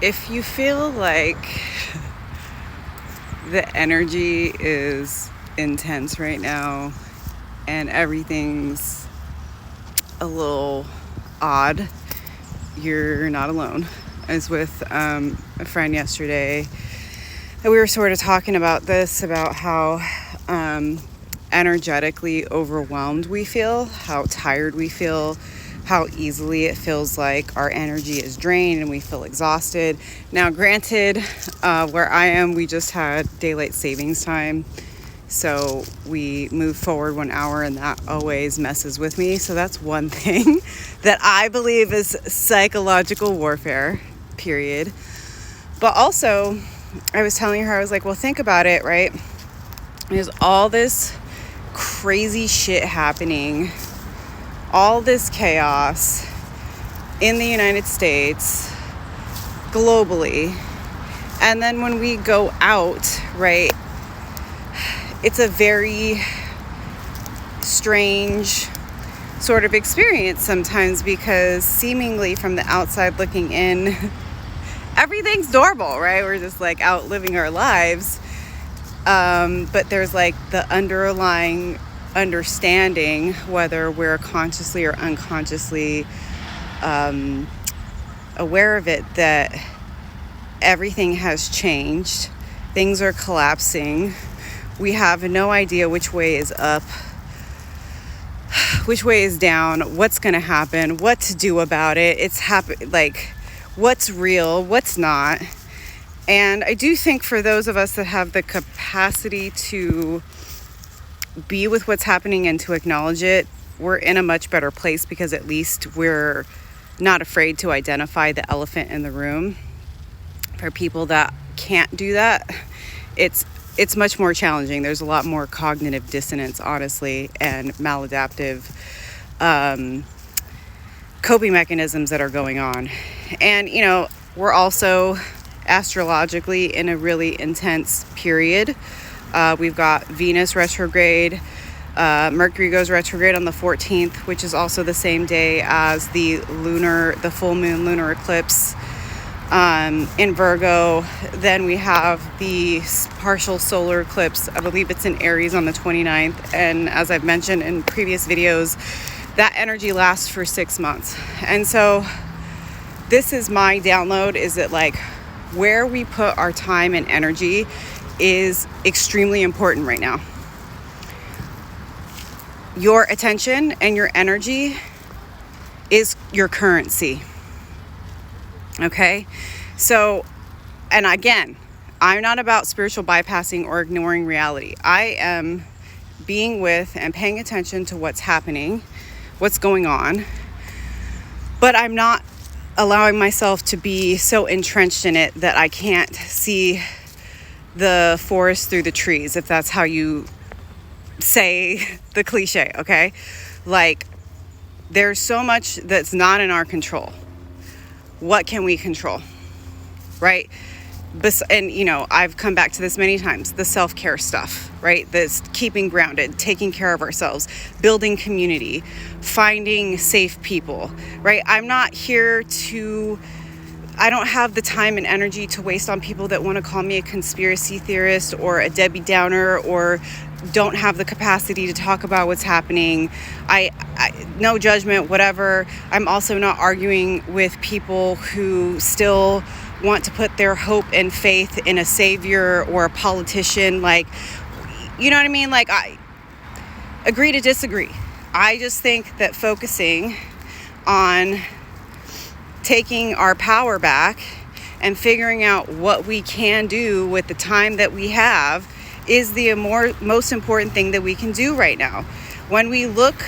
if you feel like the energy is intense right now and everything's a little odd, you're not alone. I was with a friend yesterday and we were sort of talking about this, about how energetically overwhelmed we feel, how tired we feel, how easily it feels like our energy is drained and we feel exhausted. Now, granted, where I am, we just had daylight savings time. So we move forward 1 hour and that always messes with me. So that's one thing that I believe is psychological warfare, period. But also, I was telling her, I was like, well, think about it, right? There's all this crazy shit happening, all this chaos in the United States, globally. And then when we go out, right, it's a very strange sort of experience sometimes, because seemingly from the outside looking in, everything's normal, right? We're just like out living our lives. But there's like the underlying understanding, whether we're consciously or unconsciously aware of it, that everything has changed. Things are collapsing. We have no idea which way is up, which way is down, what's going to happen, what to do about it. It's like what's real, what's not. And I do think for those of us that have the capacity to be with what's happening and to acknowledge it, we're in a much better place, because at least we're not afraid to identify the elephant in the room. For people that can't do that, it's much more challenging. There's a lot more cognitive dissonance, honestly, and maladaptive coping mechanisms that are going on. And, you know, we're also astrologically in a really intense period. We've got Venus retrograde. Mercury goes retrograde on the 14th, which is also the same day as the full moon lunar eclipse in Virgo. Then we have the partial solar eclipse. I believe it's in Aries on the 29th. And as I've mentioned in previous videos, that energy lasts for 6 months. And so this is my download, is that like where we put our time and energy is extremely important right now. Your attention and your energy is your currency. Okay? So, and again, I'm not about spiritual bypassing or ignoring reality. I am being with and paying attention to what's happening, what's going on, but I'm not allowing myself to be so entrenched in it that I can't see the forest through the trees, if that's how you say the cliche, okay? Like, there's so much that's not in our control. What can we control, right? And, you know, I've come back to this many times, the self-care stuff, right? This keeping grounded, taking care of ourselves, building community, finding safe people, right? I'm not here I don't have the time and energy to waste on people that want to call me a conspiracy theorist or a Debbie Downer, or don't have the capacity to talk about what's happening. I no judgment, whatever. I'm also not arguing with people who still want to put their hope and faith in a savior or a politician. Like, you know what I mean? Like, I agree to disagree. I just think that focusing on taking our power back and figuring out what we can do with the time that we have is the most important thing that we can do right now. When we look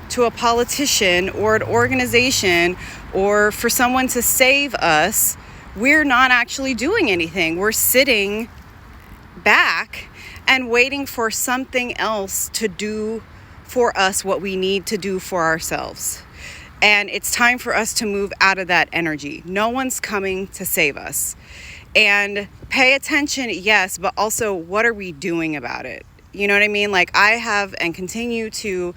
to a politician or an organization or for someone to save us, we're not actually doing anything. We're sitting back and waiting for something else to do for us what we need to do for ourselves. And it's time for us to move out of that energy. No one's coming to save us. And pay attention, yes, but also what are we doing about it? You know what I mean? Like, I have and continue to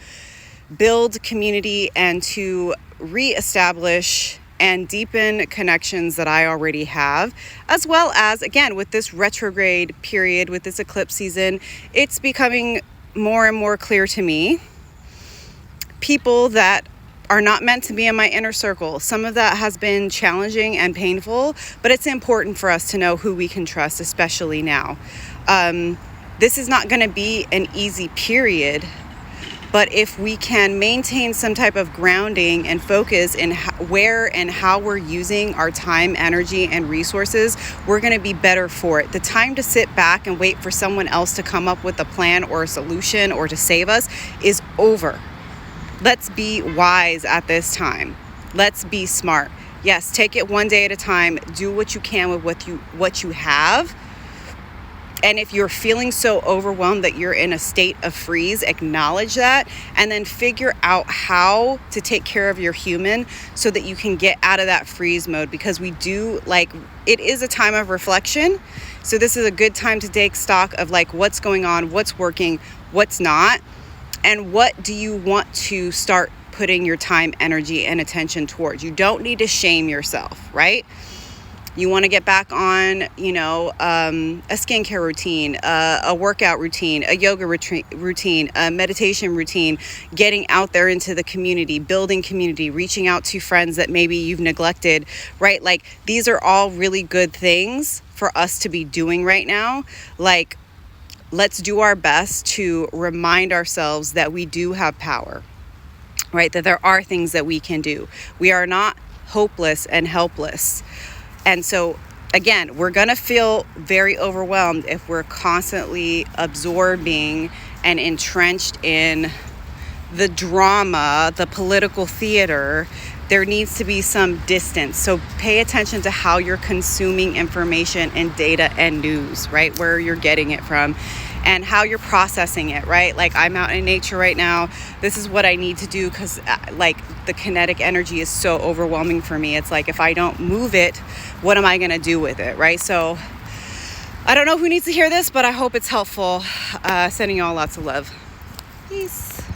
build community and to reestablish and deepen connections that I already have, as well as, again, with this retrograde period, with this eclipse season, it's becoming more and more clear to me people that are not meant to be in my inner circle. Some of that has been challenging and painful, but it's important for us to know who we can trust, especially now. This is not going to be an easy period, but if we can maintain some type of grounding and focus in where and how we're using our time, energy, and resources, we're going to be better for it. The time to sit back and wait for someone else to come up with a plan or a solution or to save us is over. Let's be wise at this time. Let's be smart. Yes, take it one day at a time. Do what you can with what you have. And if you're feeling so overwhelmed that you're in a state of freeze, acknowledge that, and then figure out how to take care of your human so that you can get out of that freeze mode, because it is a time of reflection. So this is a good time to take stock of what's going on, what's working, what's not, and what do you want to start putting your time, energy, and attention towards. You don't need to shame yourself, right? You want to get back on, a skincare routine, a workout routine, a yoga routine, a meditation routine, getting out there into the community, building community, reaching out to friends that maybe you've neglected, right? These are all really good things for us to be doing right now. Let's do our best to remind ourselves that we do have power, right? That there are things that we can do. We are not hopeless and helpless. And so, again, we're going to feel very overwhelmed if we're constantly absorbing and entrenched in the drama, the political theater. There needs to be some distance. So pay attention to how you're consuming information and data and news, right? Where you're getting it from and how you're processing it, right? I'm out in nature right now. This is what I need to do because the kinetic energy is so overwhelming for me. It's if I don't move it, what am I going to do with it, right? So I don't know who needs to hear this, but I hope it's helpful. Sending you all lots of love. Peace.